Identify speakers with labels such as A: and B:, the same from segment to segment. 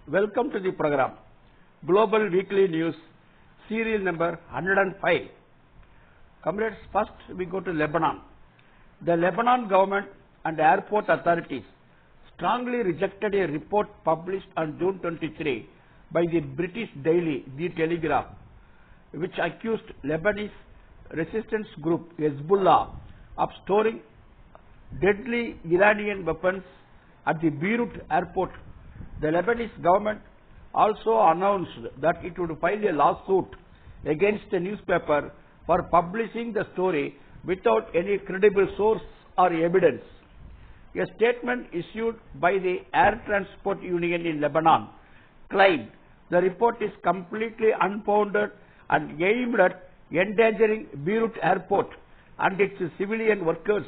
A: Welcome to the program, Global Weekly News, serial number 105. Comrades, first we go to Lebanon. The Lebanon government and airport authorities strongly rejected a report published on June 23 by the British daily The Telegraph, which accused Lebanese resistance group Hezbollah of storing deadly Iranian weapons at the Beirut airport. The Lebanese government also announced that it would file a lawsuit against the newspaper for publishing the story without any credible source or evidence. A statement issued by the Air Transport Union in Lebanon claimed the report is completely unfounded and aimed at endangering Beirut airport and its civilian workers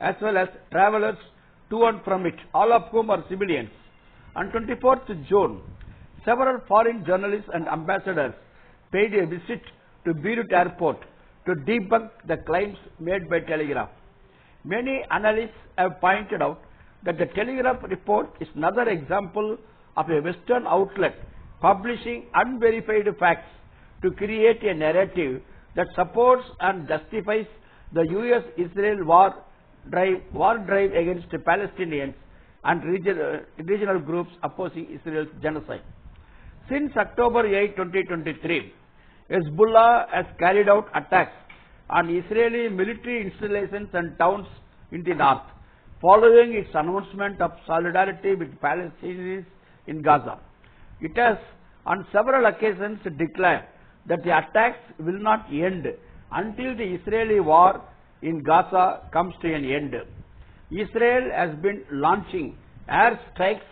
A: as well as travelers to and from it, all of whom are civilians. On 24th June, several foreign journalists and ambassadors paid a visit to Beirut airport to debunk the claims made by Telegraph. Many analysts have pointed out that the Telegraph report is another example of a Western outlet publishing unverified facts to create a narrative that supports and justifies the US-Israel war drive against Palestinians and regional groups opposing Israel's genocide. Since October 8, 2023, Hezbollah has carried out attacks on Israeli military installations and towns in the north, following its announcement of solidarity with Palestinians in Gaza. It has on several occasions declared that the attacks will not end until the Israeli war in Gaza comes to an end. Israel has been launching air strikes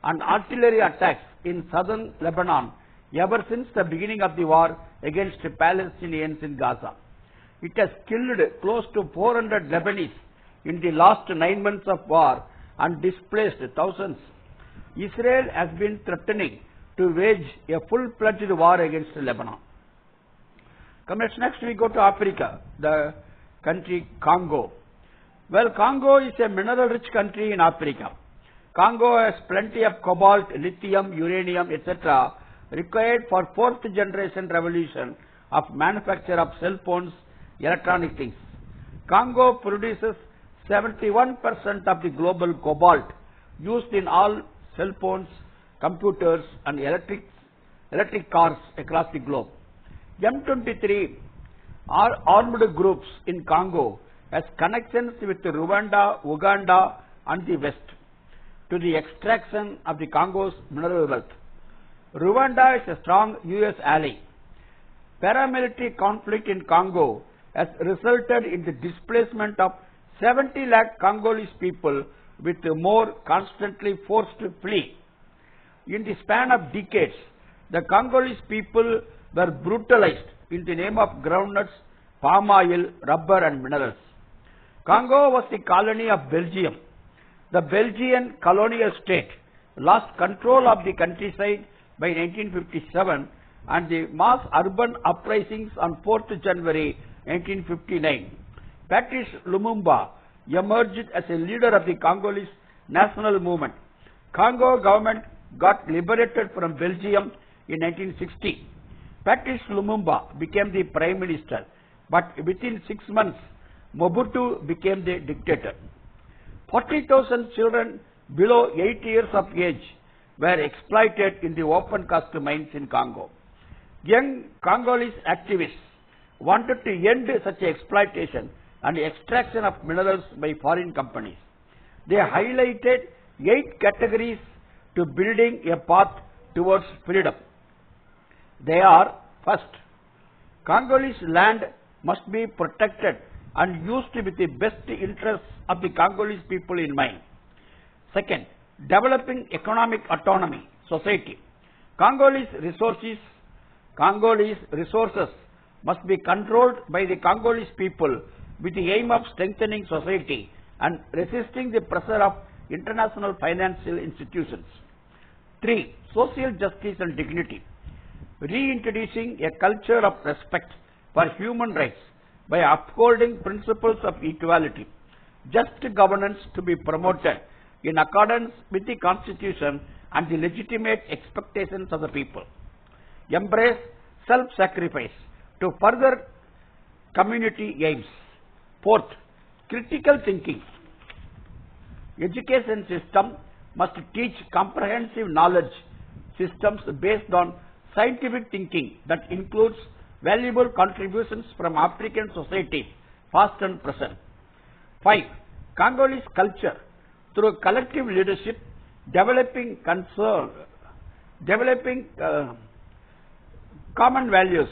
A: and artillery attacks in southern Lebanon ever since the beginning of the war against Palestinians in Gaza. It has killed close to 400 Lebanese in the last 9 months of war and displaced thousands. Israel has been threatening to wage a full-fledged war against Lebanon. Next we go to Africa, the country Congo. Well, Congo is a mineral-rich country in Africa. Congo has plenty of cobalt, lithium, uranium, etc. required for fourth generation revolution of manufacture of cell phones, electronic things. Congo produces 71% of the global cobalt used in all cell phones, computers and electric cars across the globe. M23 are armed groups in Congo has connections with Rwanda, Uganda and the West to the extraction of the Congo's mineral wealth. Rwanda is a strong US ally. Paramilitary conflict in Congo has resulted in the displacement of 70 lakh Congolese people, with more constantly forced to flee. In the span of decades, the Congolese people were brutalized in the name of groundnuts, palm oil, rubber and minerals. Congo was the colony of Belgium. The Belgian colonial state lost control of the countryside by 1957 and the mass urban uprisings on 4th January 1959. Patrice Lumumba emerged as a leader of the Congolese national movement. Congo government got liberated from Belgium in 1960. Patrice Lumumba became the prime minister, but within 6 months, Mobutu became the dictator. 40,000 children below 8 years of age were exploited in the open cast mines in Congo. Young Congolese activists wanted to end such exploitation and extraction of minerals by foreign companies. They highlighted 8 categories to building a path towards freedom. They are: first, Congolese land must be protected and used with the best interests of the Congolese people in mind. Second, developing economic autonomy, society. Congolese resources must be controlled by the Congolese people with the aim of strengthening society and resisting the pressure of international financial institutions. 3. Social justice and dignity. Reintroducing a culture of respect for human rights by upholding principles of equality. Just governance to be promoted in accordance with the Constitution and the legitimate expectations of the people. Embrace self-sacrifice to further community aims. Fourth, critical thinking. Education system must teach comprehensive knowledge systems based on scientific thinking that includes valuable contributions from African societies, past and present. 5. Congolese culture through collective leadership, developing common values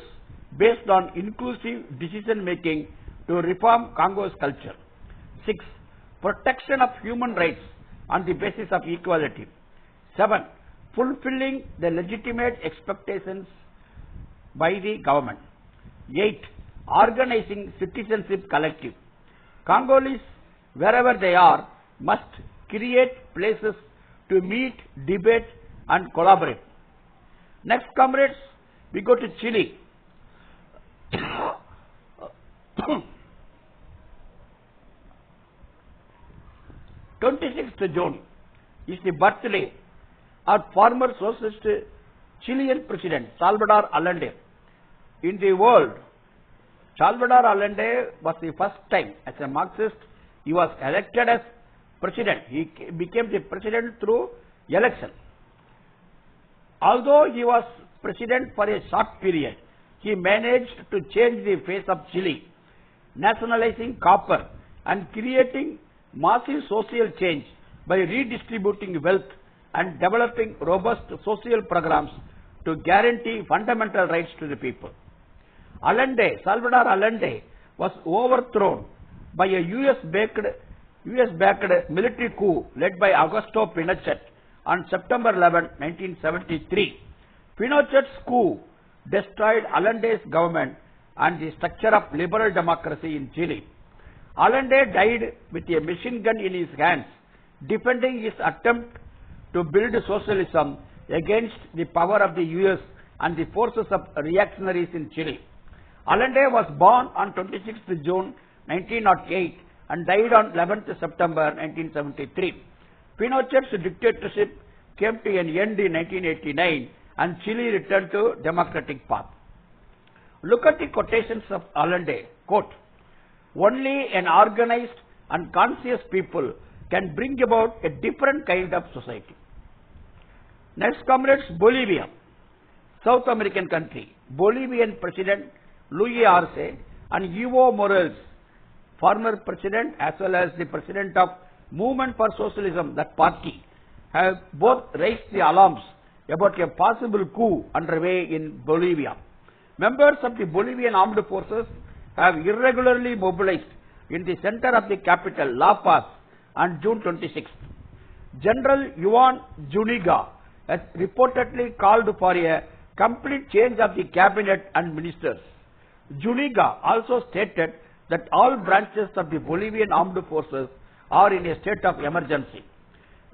A: based on inclusive decision making to reform Congo's culture. 6. Protection of human rights on the basis of equality. 7. Fulfilling the legitimate expectations by the government. 8. Organizing citizenship collective. Congolese, wherever they are, must create places to meet, debate and collaborate. Next, comrades, we go to Chile. 26th June is the birthday of former socialist Chilean president Salvador Allende. In the world, Salvador Allende was the first time as a Marxist he was elected as president. He became the president through election. Although he was president for a short period, he managed to change the face of Chile, nationalizing copper and creating massive social change by redistributing wealth and developing robust social programs to guarantee fundamental rights to the people. Salvador Allende was overthrown by a US-backed military coup led by Augusto Pinochet on September 11, 1973. Pinochet's coup destroyed Allende's government and the structure of liberal democracy in Chile. Allende died with a machine gun in his hands, defending his attempt to build socialism against the power of the US and the forces of reactionaries in Chile. Allende was born on 26th June 1908 and died on 11th September 1973. Pinochet's dictatorship came to an end in 1989 and Chile returned to democratic path. Look at the quotations of Allende. Quote, "Only an organized and conscious people can bring about a different kind of society." Next, comrades, Bolivia, South American country. Bolivian President Luis Arce and Evo Morales, former president as well as the president of Movement for Socialism, that party, have both raised the alarms about a possible coup underway in Bolivia. Members of the Bolivian armed forces have irregularly mobilized in the center of the capital, La Paz, on June 26th. General Juan Zuniga has reportedly called for a complete change of the cabinet and ministers. Zuniga also stated that all branches of the Bolivian armed forces are in a state of emergency.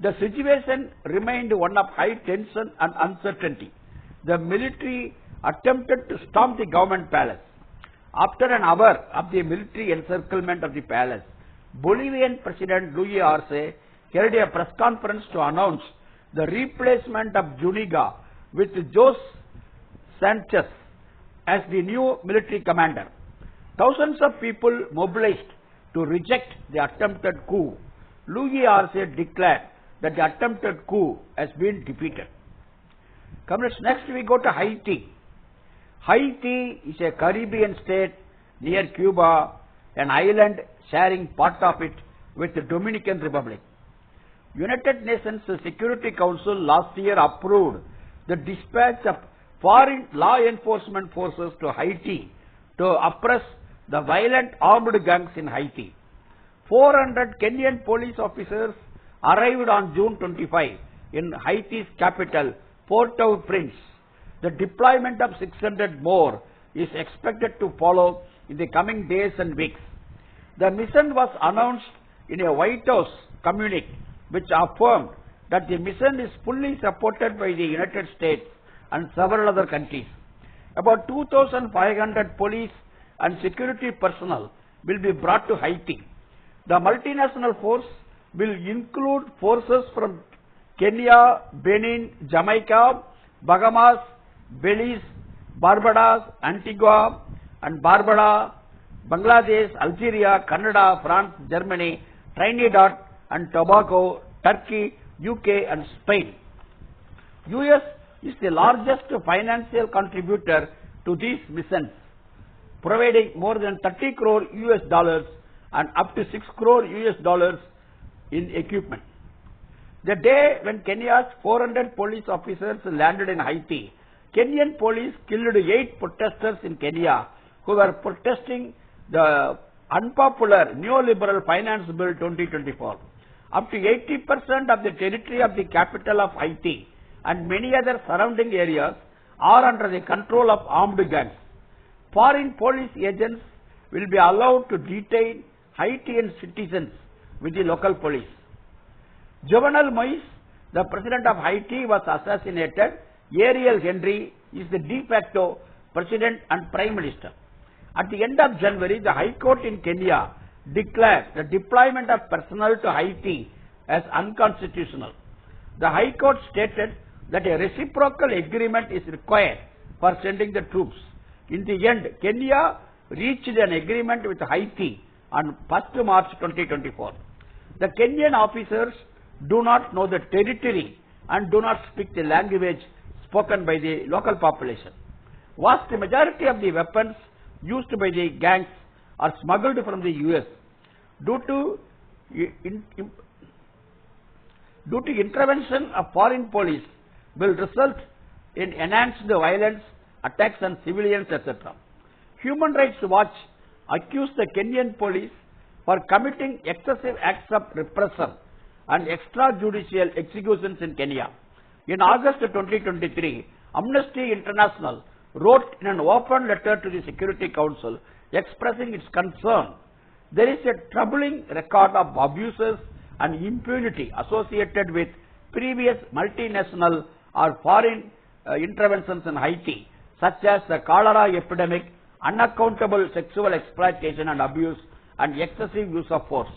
A: The situation remained one of high tension and uncertainty. The military attempted to storm the government palace. After an hour of the military encirclement of the palace, Bolivian President Luis Arce held a press conference to announce the replacement of Zuniga with Jose Sanchez as the new military commander. Thousands of people mobilized to reject the attempted coup. Luis Arce declared that the attempted coup has been defeated. Comrades, next we go to Haiti. Haiti is a Caribbean state near Cuba, an island sharing part of it with the Dominican Republic. United Nations Security Council last year approved the dispatch of foreign law enforcement forces to Haiti to oppress the violent armed gangs in Haiti. 400 Kenyan police officers arrived on June 25 in Haiti's capital, Port-au-Prince. The deployment of 600 more is expected to follow in the coming days and weeks. The mission was announced in a White House communique which affirmed that the mission is fully supported by the United States and several other countries. About 2,500 police and security personnel will be brought to Haiti. The multinational force will include forces from Kenya, Benin, Jamaica, Bahamas, Belize, Barbados, Antigua and Barbuda, Bangladesh, Algeria, Canada, France, Germany, Trinidad and Tobago, Turkey, UK and Spain. US is the largest financial contributor to these missions, providing more than 30 crore US dollars and up to 6 crore US dollars in equipment. The day when Kenya's 400 police officers landed in Haiti, Kenyan police killed 8 protesters in Kenya who were protesting the unpopular neoliberal finance bill 2024. Up to 80% of the territory of the capital of Haiti and many other surrounding areas are under the control of armed gangs. Foreign police agents will be allowed to detain Haitian citizens with the local police. Jovenel Moise, the president of Haiti, was assassinated. Ariel Henry is the de facto president and prime minister. At the end of January, the High Court in Kenya declared the deployment of personnel to Haiti as unconstitutional. The High Court stated that a reciprocal agreement is required for sending the troops. In the end, Kenya reached an agreement with Haiti on 1st March 2024. The Kenyan officers do not know the territory and do not speak the language spoken by the local population. Vast majority of the weapons used by the gangs are smuggled from the US. Due to intervention of foreign police will result in enhanced violence, attacks on civilians, etc. Human Rights Watch accused the Kenyan police for committing excessive acts of repression and extrajudicial executions in Kenya. In August 2023, Amnesty International wrote in an open letter to the Security Council expressing its concern. There is a troubling record of abuses and impunity associated with previous multinational or foreign interventions in Haiti, such as the cholera epidemic, unaccountable sexual exploitation and abuse, and excessive use of force.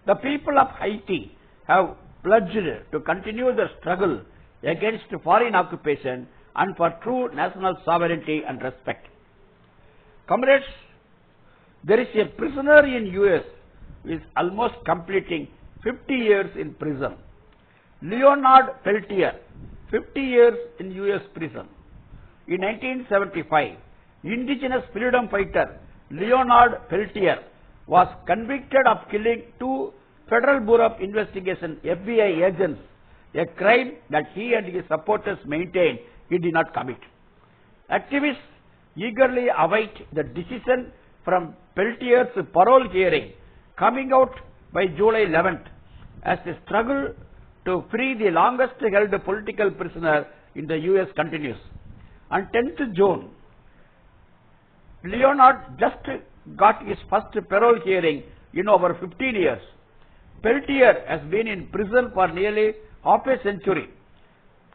A: The people of Haiti have pledged to continue their struggle against foreign occupation and for true national sovereignty and respect. Comrades, there is a prisoner in US who is almost completing 50 years in prison. Leonard Peltier, 50 years in US prison. In 1975, indigenous freedom fighter Leonard Peltier was convicted of killing 2 Federal Bureau of Investigation FBI agents, a crime that he and his supporters maintained he did not commit. Activists eagerly await the decision from Peltier's parole hearing coming out by July 11th as the struggle to free the longest held political prisoner in the US continues. On 10th June, Leonard just got his first parole hearing in over 15 years. Peltier has been in prison for nearly half a century.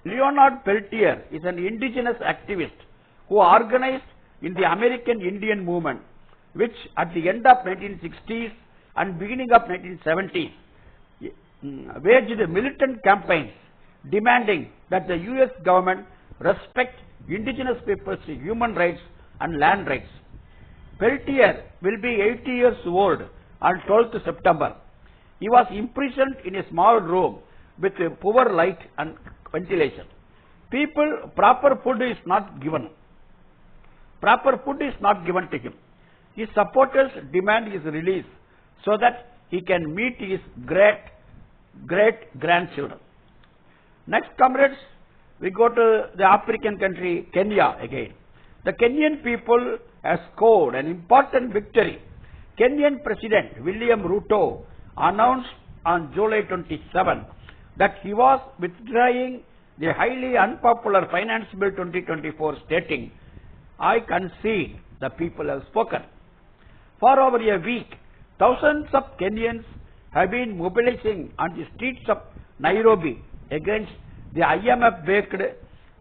A: Leonard Peltier is an indigenous activist who organized in the American Indian movement, which at the end of 1960s and beginning of 1970s waged militant campaigns demanding that the US government respect indigenous people's human rights and land rights. Peltier will be 80 years old on 12th September. He was imprisoned in a small room with poor light and ventilation. Proper food is not given. Proper food is not given to him. His supporters demand his release so that he can meet his great-grandchildren. Next, comrades, we go to the African country Kenya again. The Kenyan people have scored an important victory. Kenyan President William Ruto announced on July 27 that he was withdrawing the highly unpopular Finance Bill 2024, stating, "I concede, the people have spoken." For over a week, thousands of Kenyans have been mobilizing on the streets of Nairobi against the IMF-backed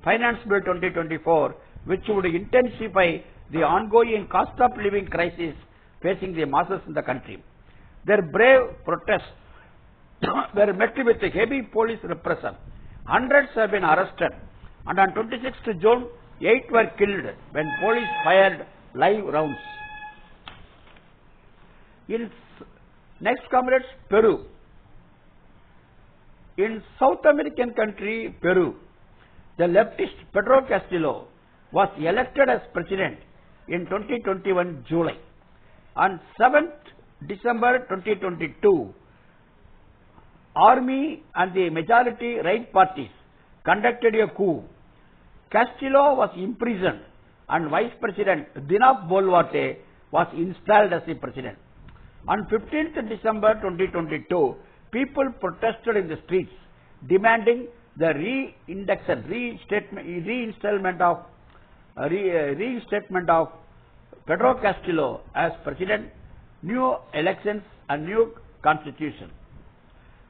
A: Finance Bill 2024, which would intensify the ongoing cost of living crisis facing the masses in the country. Their brave protests were met with heavy police repression Hundreds have been arrested, and on 26th June, 8 were killed when police fired live rounds. Next, comrades, Peru. In South American country, Peru, the leftist Pedro Castillo was elected as president in 2021 July. On 7th December 2022, army and the majority right parties conducted a coup. Castillo was imprisoned and Vice President Dina Boluarte was installed as the president. On 15th December 2022, people protested in the streets demanding the reinstatement of Pedro Castillo as president, new elections and new constitution.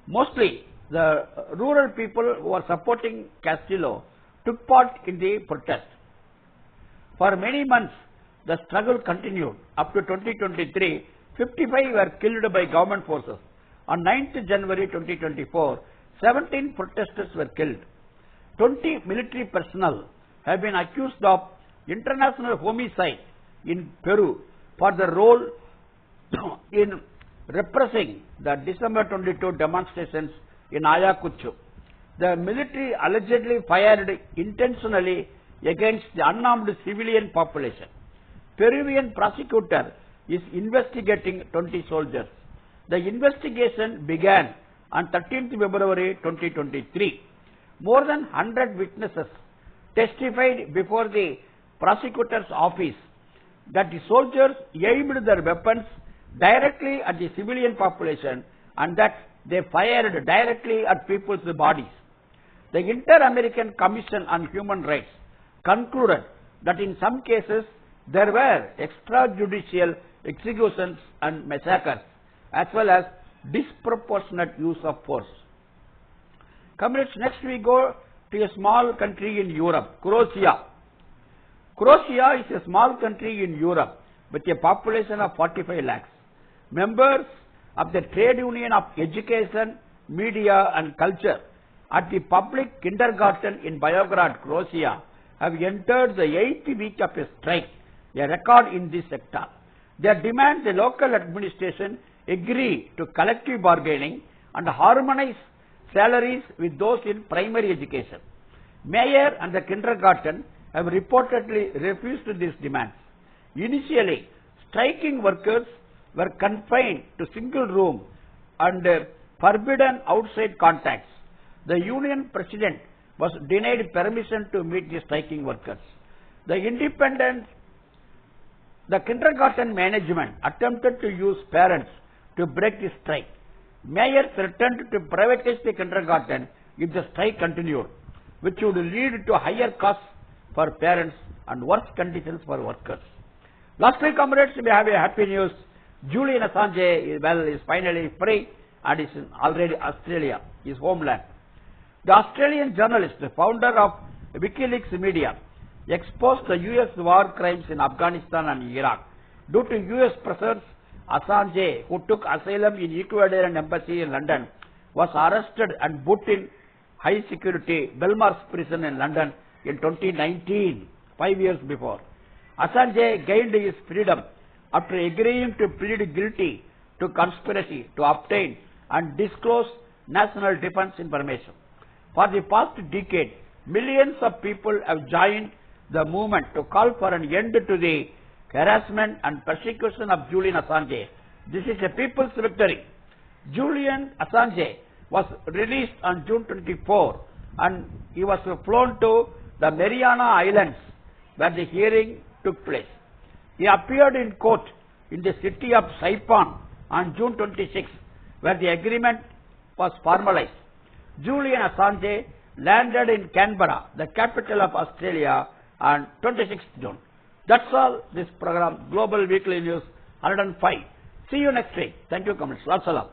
A: Mostly the rural people who were supporting Castillo took part in the protest. For many months, the struggle continued. Up to 2023, 55 were killed by government forces. On 9th January 2024, 17 protesters were killed. 20 military personnel have been accused of international homicide in Peru for their role in repressing the December 22 demonstrations in Ayacucho. The military allegedly fired intentionally against the unarmed civilian population. Peruvian prosecutor is investigating 20 soldiers. The investigation began on 13th February 2023. More than 100 witnesses testified before the prosecutor's office that the soldiers aimed their weapons directly at the civilian population and that they fired directly at people's bodies. The Inter-American Commission on Human Rights concluded that in some cases there were extrajudicial executions and massacres as well as disproportionate use of force. Comrades, next we go to a small country in Europe, Croatia. Croatia is a small country in Europe with a population of 45 lakhs. Members of the Trade Union of Education, Media and Culture at the public kindergarten in Beograd, Croatia, have entered the 8th week of a strike, a record in this sector. They demand the local administration agree to collective bargaining and harmonize salaries with those in primary education. Mayor and the kindergarten have reportedly refused these demands. Initially, striking workers were confined to single room and forbidden outside contacts. The union president was denied permission to meet the striking workers. The kindergarten management attempted to use parents to break the strike. Mayor threatened to privatize the kindergarten if the strike continued, which would lead to higher costs for parents and worse conditions for workers. Lastly, comrades, we have a happy news. Julian Assange is finally free and is in already Australia, his homeland. The Australian journalist, the founder of WikiLeaks Media, exposed the US war crimes in Afghanistan and Iraq. Due to US pressures, Assange, who took asylum in Ecuadorian embassy in London, was arrested and put in high security Belmarsh prison in London in 2019, 5 years before. Assange gained his freedom after agreeing to plead guilty to conspiracy to obtain and disclose national defense information. For the past decade, millions of people have joined the movement to call for an end to the harassment and persecution of Julian Assange. This is a people's victory. Julian Assange was released on June 24 and he was flown to the Mariana Islands where the hearing took place. He appeared in court in the city of Saipan on June 26 where the agreement was formalized. Julian Assange landed in Canberra, the capital of Australia, on 26th June. That's all this program, Global Weekly News 105. See you next week. Thank you, comrades. Wassalam.